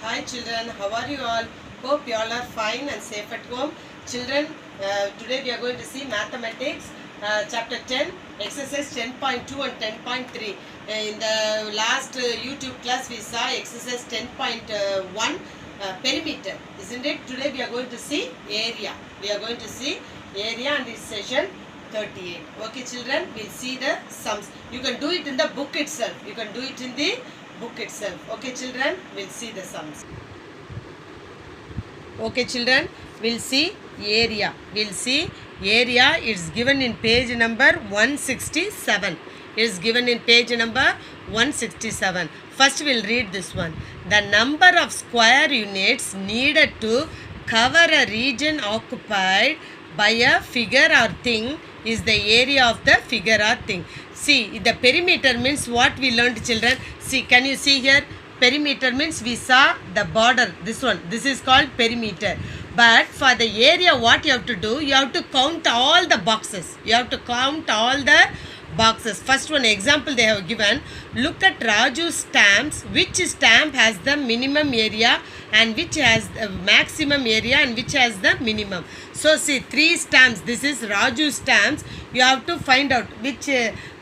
Hi children, how are you all? Hope you all are fine and safe at home. Children, today we are going to see mathematics, chapter 10, exercise 10.2 and 10.3. In the last YouTube class we saw exercise 10.1, perimeter, isn't it? Today we are going to see area. We are going to see area and it's session 38. Okay children, we'll see the sums. You can do it in the book itself. You can do it in the book itself. Okay children, we'll see the sums. Okay children, we'll see area. We'll see area. It's given in page number 167. It's given in page number 167. First we'll read this one. The number of square units needed to cover a region occupied by a figure or thing is the area of the figure or thing. See, the perimeter means what we learned children. See, can you see here? Perimeter means we saw the border, this one. This is called perimeter. But for the area, what you have to do? You have to count all the boxes. You have to count all the boxes. First one example they have given. Look at Raju's stamps. Which stamp has the minimum area and which has the maximum area and which has the minimum. So see, three stamps. This is Raju's stamps. You have to find out which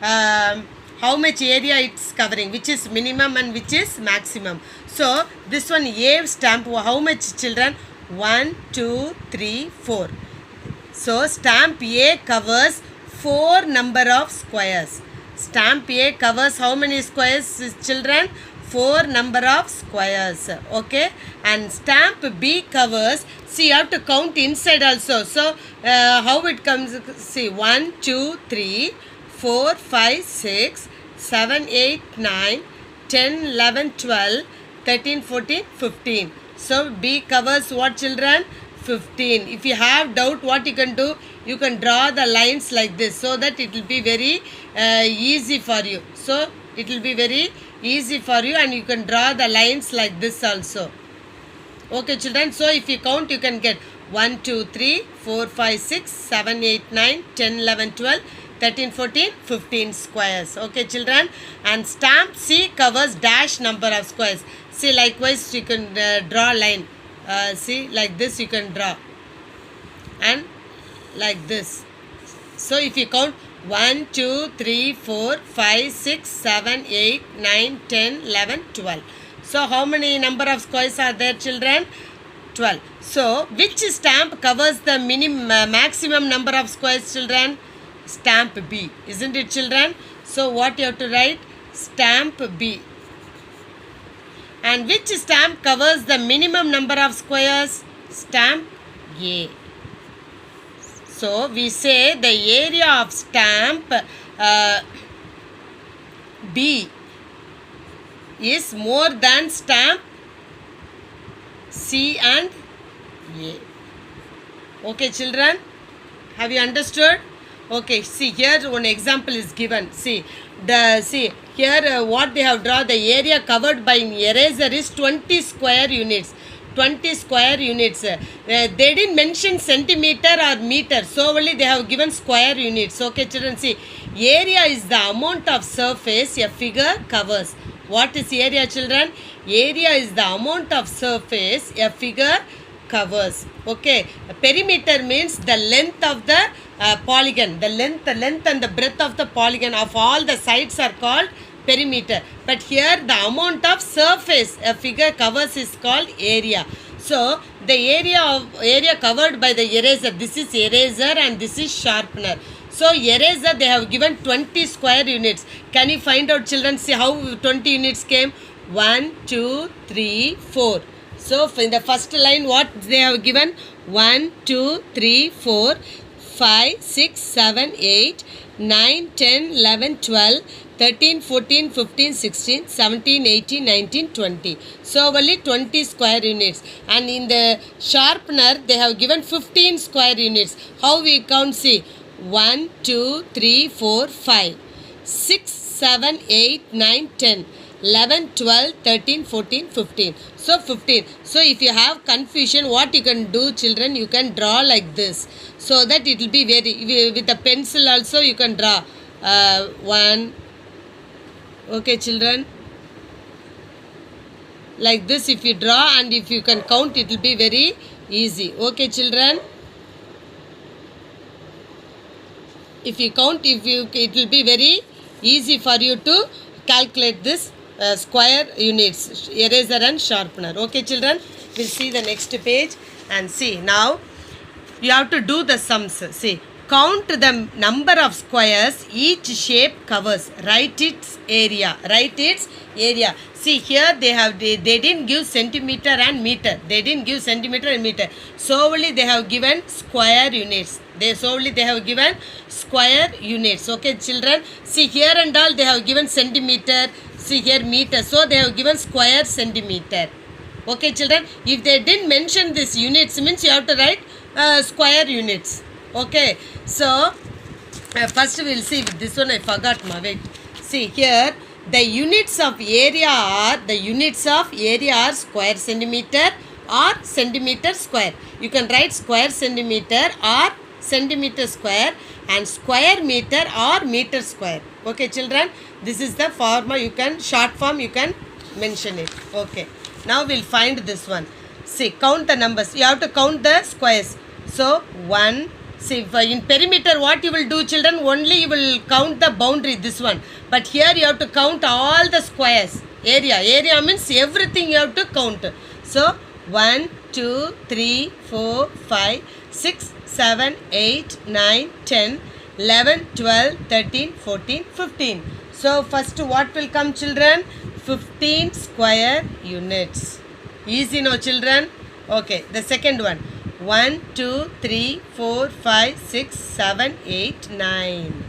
how much area it's covering, which is minimum and which is maximum. So this one A stamp, how much children? 1, 2, 3, 4. So stamp A covers 4 number of squares. Stamp A covers how many squares children? 4 number of squares. Okay. And stamp B covers, see, you have to count inside also. So how it comes? See, 1, 2, 3, 4, 5, 6, 7, 8, 9, 10, 11, 12, 13, 14, 15. So B covers what children? 15. If you have doubt, what you can do? You can draw the lines like this so that it will be very easy for you. So it will be very easy for you and you can draw the lines like this also. Okay children, so if you count, you can get 1, 2, 3, 4, 5, 6, 7, 8, 9, 10, 11, 12, 13, 14, 15 squares. Okay children, and stamp C covers dash number of squares. See, likewise you can draw line. See, like this you can draw and like this. So if you count 1, 2, 3, 4, 5, 6, 7, 8, 9, 10, 11, 12. So how many number of squares are there children? 12. So which stamp covers the maximum number of squares children? Stamp B, isn't it children? So what you have to write? Stamp B. And which stamp covers the minimum number of squares? Stamp A. So we say the area of stamp B is more than stamp C and A. Okay children, have you understood? Okay, see here one example is given. See here what they have drawn, the area covered by an eraser is 20 square units. 20 square units. They didn't mention centimeter or meter, so only they have given square units. Okay children, see, area is the amount of surface a figure covers. What is area children? Area is the amount of surface a figure covers. Okay, perimeter means the length of the polygon. The length and the breadth of the polygon of all the sides are called perimeter. But here the amount of surface a figure covers is called area. So the area covered by the eraser, this is eraser and this is sharpener. So eraser they have given 20 square units. Can you find out children? See how 20 units came? 1, 2, 3, 4. So in the first line what they have given? 1, 2, 3, 4, 5, 6, 7, 8, 9, 10, 11, 12, 13, 14, 15, 16, 17, 18, 19, 20. So only 20 square units. And in the sharpener they have given 15 square units. How we count? See, 1, 2, 3, 4, 5, 6, 7, 8, 9, 10. 11, 12, 13, 14, 15. So 15. So if you have confusion, what you can do children, you can draw like this. So that it will be very, with the pencil also you can draw 1. Okay children. like this. If you draw and if you can count, it will be very easy. Okay, children. If you count, it will be very easy for you to calculate this square units, eraser and sharpener. Okay, children. We'll see the next page and see. Now you have to do the sums. See, count the number of squares each shape covers. Write its area. Write its area. See, here they didn't give centimeter and meter. They didn't give centimeter and meter. Solely they have given square units. They have given square units. Okay, children. See, here and all they have given centimeter. See here meter. So they have given square centimeter. Okay, children. If they didn't mention this units, means you have to write square units. Okay. So first we will see this one. I forgot. Wait. See here. The units of area are square centimeter or centimeter square. You can write square centimeter or centimeter square and square meter or meter square. Okay, children. This is the form. You can short form. You can mention it. Okay. Now we'll find this one. See, count the numbers. You have to count the squares. So 1. See, in perimeter, what you will do, children? Only you will count the boundary, this one. But here you have to count all the squares. Area. Area means everything you have to count. So, 1, 2, 3, 4, 5, 6, 7, 8, 9, 10, 11, 12, 13, 14, 15. So, first what will come, children? 15 square units. Easy, no, children? Okay, the second one. 1, 2, 3, 4, 5, 6, 7, 8, 9.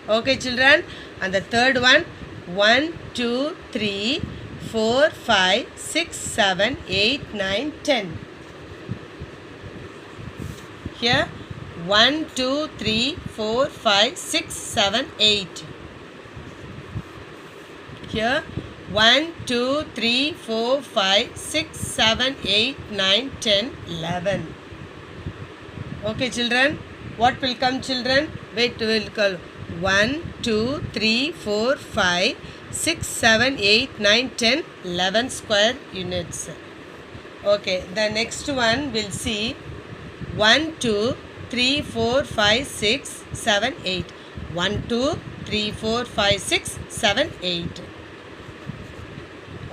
Okay, children. And the third one. 1, 2, 3, 4, 5, 6, 7, 8, 9, 10. Here. 1, 2, 3, 4, 5, 6, 7, 8. Here. 1, 2, 3, 4, 5, 6, 7, 8, 9, 10, 11. Okay, children. What will come, children? Wait, we'll call 1, 2, 3, 4, 5, 6, 7, 8, 9, 10, 11 square units. Okay, the next one we'll see 1, 2, 3, 4, 5, 6, 7, 8. 1, 2, 3, 4, 5, 6, 7, 8.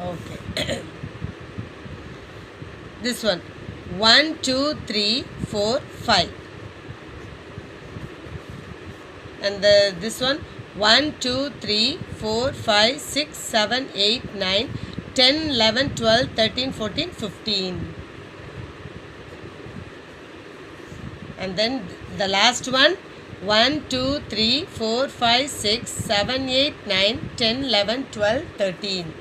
Okay. This one. 1, 2, 3, 4, 5. And this one. 1, 2, 3, 4, 5, 6, 7, 8, 9, 10, 11, 12, 13, 14, 15. And then the last one. 1, 2, 3, 4, 5, 6, 7, 8, 9, 10, 11, 12, 13.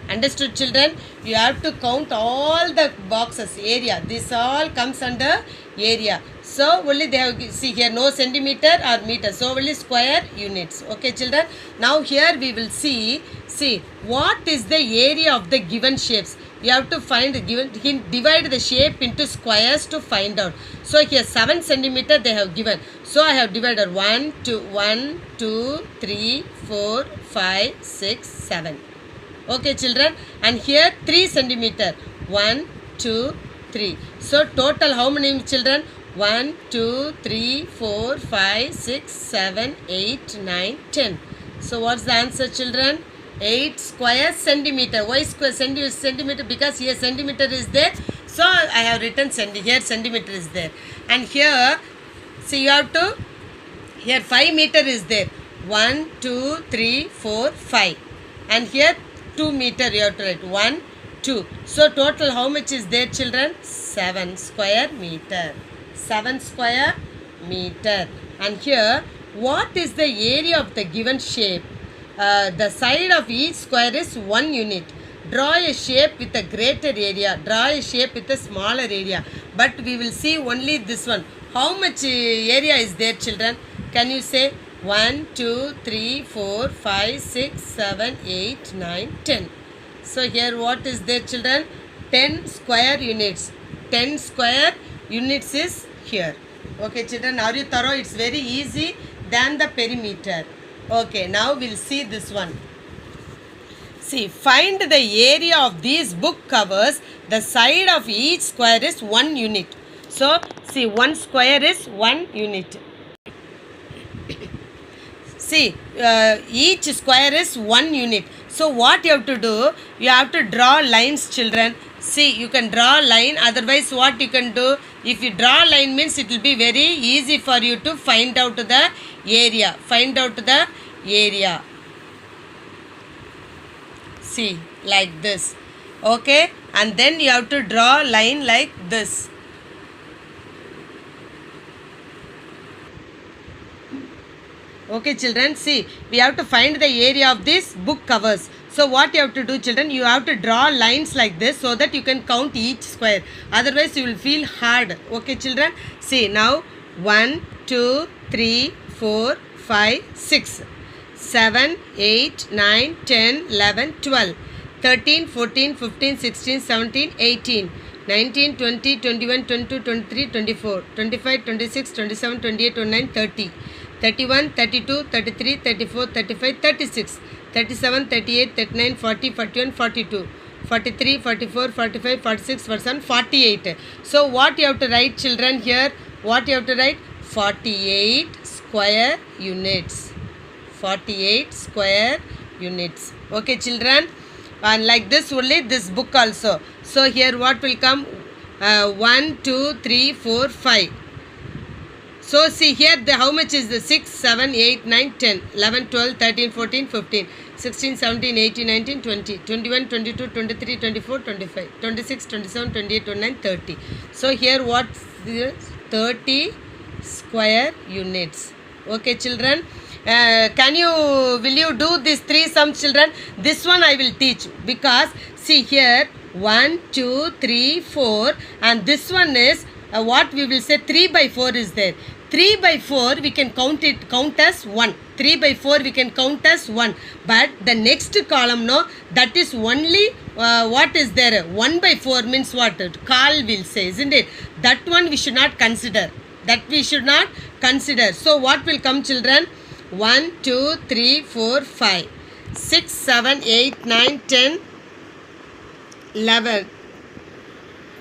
Understood, children? You have to count all the boxes, area. This all comes under area. So, only they have, see here, no centimeter or meter. So, only square units. Okay, children? Now, here we will see, what is the area of the given shapes. You have to find the given, divide the shape into squares to find out. So, here 7 centimeter they have given. So, I have divided 1, 2, 3, 4, 5, 6, 7. Okay, children, and here 3 centimeter. 1, 2, 3. So total how many children? 1, 2, 3, 4, 5, 6, 7, 8, 9, 10. So what's the answer, children? 8 square centimeter. Why square centimeter? Because here centimeter is there. So I have written here centimeter is there. And here, see, you have to, here 5 meter is there. 1, 2, 3, 4, 5. And here 2 meter you have to write. 1, 2. So total how much is there, children? 7 square meter. 7 square meter. And here, what is the area of the given shape? The side of each square is 1 unit. Draw a shape with a greater area. Draw a shape with a smaller area. But we will see only this one. How much area is there, children? Can you say? 1, 2, 3, 4, 5, 6, 7, 8, 9, 10. So here what is there, children? 10 square units. 10 square units is here. Okay, children, are you thorough? It's very easy than the perimeter. Okay, now we'll see this one. See, find the area of these book covers. The side of each square is 1 unit. So, see, 1 square is 1 unit. See, each square is 1 unit. So, what you have to do? You have to draw lines, children. See, you can draw line. Otherwise, what you can do? If you draw line means it will be very easy for you to find out the area. Find out the area. See, like this. Okay, and then you have to draw line like this. Okay, children, see, we have to find the area of these book covers. So what you have to do, children, you have to draw lines like this so that you can count each square. Otherwise, you will feel hard. Okay, children, see, now 1, 2, 3, 4, 5, 6, 7, 8, 9, 10, 11, 12, 13, 14, 15, 16, 17, 18, 19, 20, 21, 22, 23, 24, 25, 26, 27, 28, 29, 30. 31, 32, 33, 34, 35, 36, 37, 38, 39, 40, 41, 42, 43, 44, 45, 46, 47, 48. So what you have to write, children, here? What you have to write? 48 square units. 48 square units. Okay, children? And like this only, this book also. So here what will come? 1, 2, 3, 4, 5. So see here how much is the 6, 7, 8, 9, 10, 11, 12, 13, 14, 15, 16, 17, 18, 19, 20, 21, 22, 23, 24, 25, 26, 27, 28, 29, 30. So here what is 30 square units. Okay, children. Will you do these 3 sums, children? This one I will teach because see here 1, 2, 3, 4 and this one is what we will say 3 by 4 is there. 3 by 4 we can count as 1. 3 by 4 we can count as 1. But the next column, no, that is only what is there? 1 by 4 means what? Carl will say, isn't it? That one we should not consider. That we should not consider. So what will come, children? 1, 2, 3, 4, 5, 6, 7, 8, 9, 10, 11.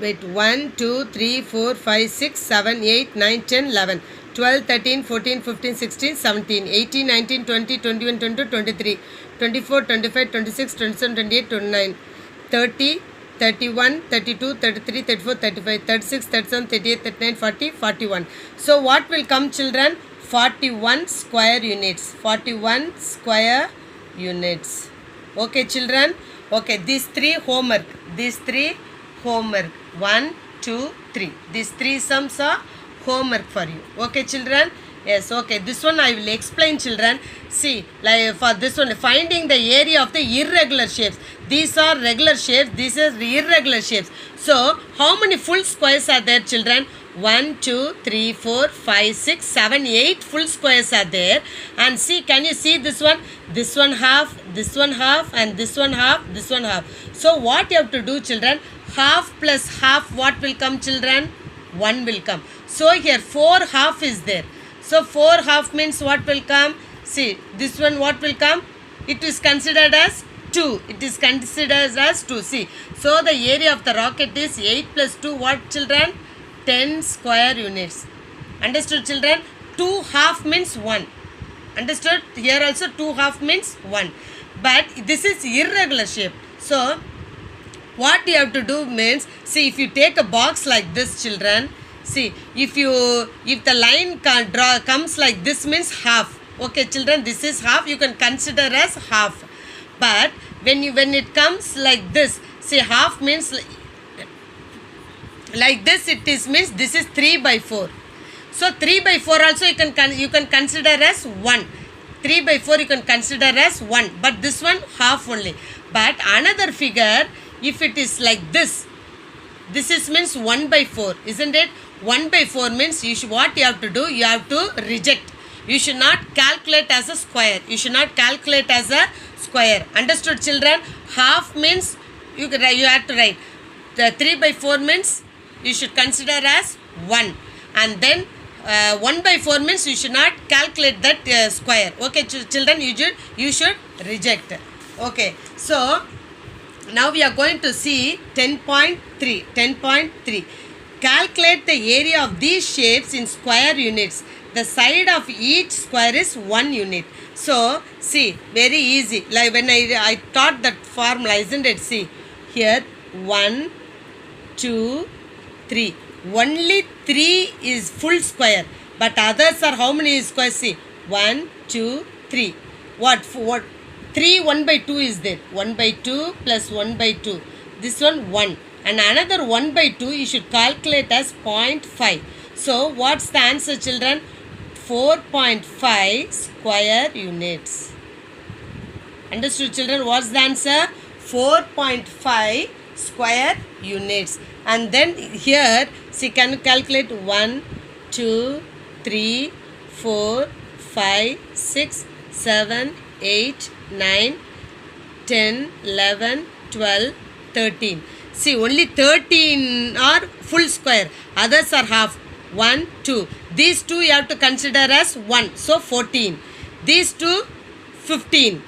Wait, 1, 2, 3, 4, 5, 6, 7, 8, 9, 10, 11, 12, 13, 14, 15, 16, 17, 18, 19, 20, 21, 22, 23, 24, 25, 26, 27, 28, 29, 30, 31, 32, 33, 34, 35, 36, 37, 38, 39, 40, 41. So what will come, children? 41 square units. 41 square units. Okay, children? Okay, these 3 homework. These 3 homework. 1, 2, 3. These 3 sums are homework for you. Okay, children? Yes, okay. This one I will explain, children. See, like for this one, finding the area of the irregular shapes. These are regular shapes. These are irregular shapes. So, how many full squares are there, children? 1, 2, 3, 4, 5, 6, 7, 8 full squares are there. And see, can you see this one? This one half, this one half, and this one half, this one half. So, what you have to do, children? Half plus half, what will come, children? 1 will come. So, here 4 half is there. So, 4 half means what will come? See, this one what will come? It is considered as 2. It is considered as 2. See, so the area of the rocket is 8 plus 2, what, children? 10 square units. Understood, children? 2 half means 1. Understood? Here also 2 half means 1. But this is irregular shape. So, what you have to do means, see, if you take a box like this, children, see, if the line comes like this means half. Okay, children, this is half. You can consider as half. But when it comes like this, see, half means like this. It is means this is 3 by 4. So 3 by 4 also you can consider as 1. 3 by 4 you can consider as 1. But this one half only. But another figure, if it is like this, this is means 1 by 4, isn't it? 1 by 4 means what you have to do? You have to reject. You should not calculate as a square. You should not calculate as a square. Understood, children? Half means you have to write. The 3 by 4 means you should consider as 1. And then 1 by 4 means you should not calculate that square. Okay, children, you should reject. Okay, so now we are going to see 10.3. 10.3. Calculate the area of these shapes in square units. The side of each square is 1 unit. So, see, very easy. Like when I taught that formula, isn't it? See, here 1, 2, 3. Only 3 is full square. But others are how many squares? See, 1, 2, 3. What? 3 1 by 2 is there. 1 by 2 plus 1 by 2. This one 1. And another 1 by 2 you should calculate as 0.5. So what's the answer, children? 4.5 square units. Understood, children? What's the answer? 4.5 square units. And then here, see, can you calculate 1, 2, 3, 4, 5, 6, 7, 8, 9, 10, 11, 12, 13. See, only 13 are full square. Others are half. 1, 2. These two you have to consider as 1. So, 14. These two, 15.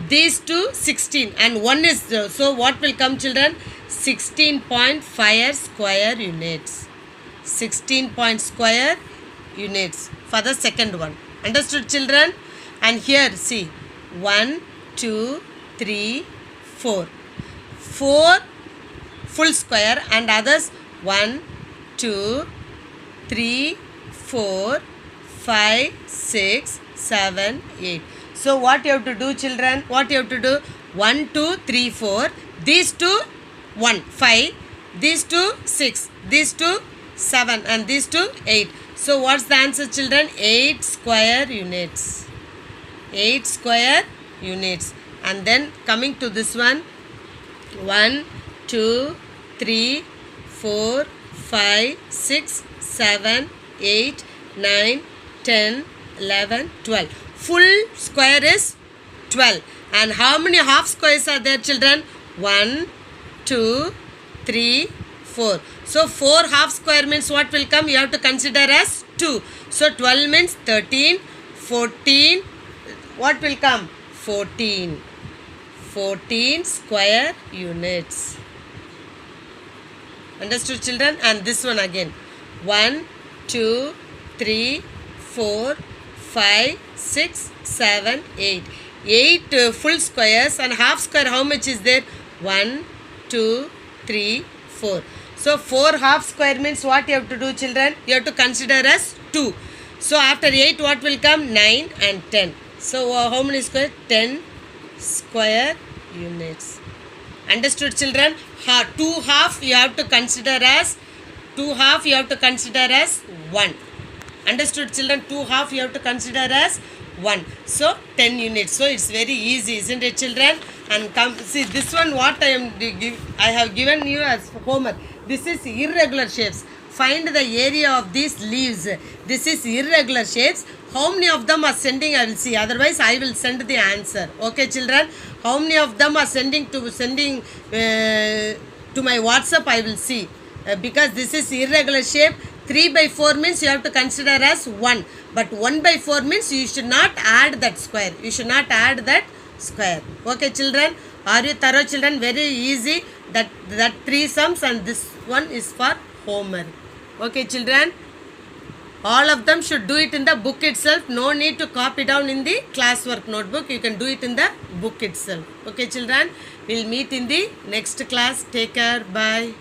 These two, 16. And 1 is, so what will come, children? 16.5 square units. 16 point square units for the second one. Understood, children? And here, see, 1, 2, 3, 4. 4 full square and others 1, 2, 3, 4, 5, 6, 7, 8. So what you have to do, children? What you have to do? 1, 2, 3, 4. These two 1, 5. These two 6. These two 7. And these two 8. So what's the answer, children? 8 square units. 8 square units. And then coming to this one, 1, 2, 3, 4, 5, 6, 7, 8, 9, 10, 11, 12. Full square is 12. And how many half squares are there, children? 1, 2, 3, 4. So 4 half square means what will come? You have to consider as 2. So 12 means 13, 14. What will come? 14. 14 square units. Understood, children? And this one again. 1, 2, 3, 4, 5, 6, 7, 8. 8 full squares and half square how much is there? 1, 2, 3, 4. So 4 half square means what you have to do, children? You have to consider as 2. So after 8 what will come? 9 and 10. So how many square? 10 square units. Understood, children? 2 half you have to consider as 1. Understood, children? 2 half you have to consider as 1. So 10 units. So it's very easy, isn't it, children? And come see this one. What I have given you as homework. This is irregular shapes. Find the area of these leaves. This is irregular shapes. How many of them are sending? I will see. Otherwise, I will send the answer. Okay, children. How many of them are sending to my WhatsApp? I will see. Because this is irregular shape. 3 by 4 means you have to consider as 1. But 1 by 4 means you should not add that square. You should not add that square. Okay, children. Are you thorough, children? Very easy. That 3 sums and this one is for homework. Okay, children. All of them should do it in the book itself. No need to copy down in the classwork notebook. You can do it in the book itself. Okay, children. We'll meet in the next class. Take care. Bye.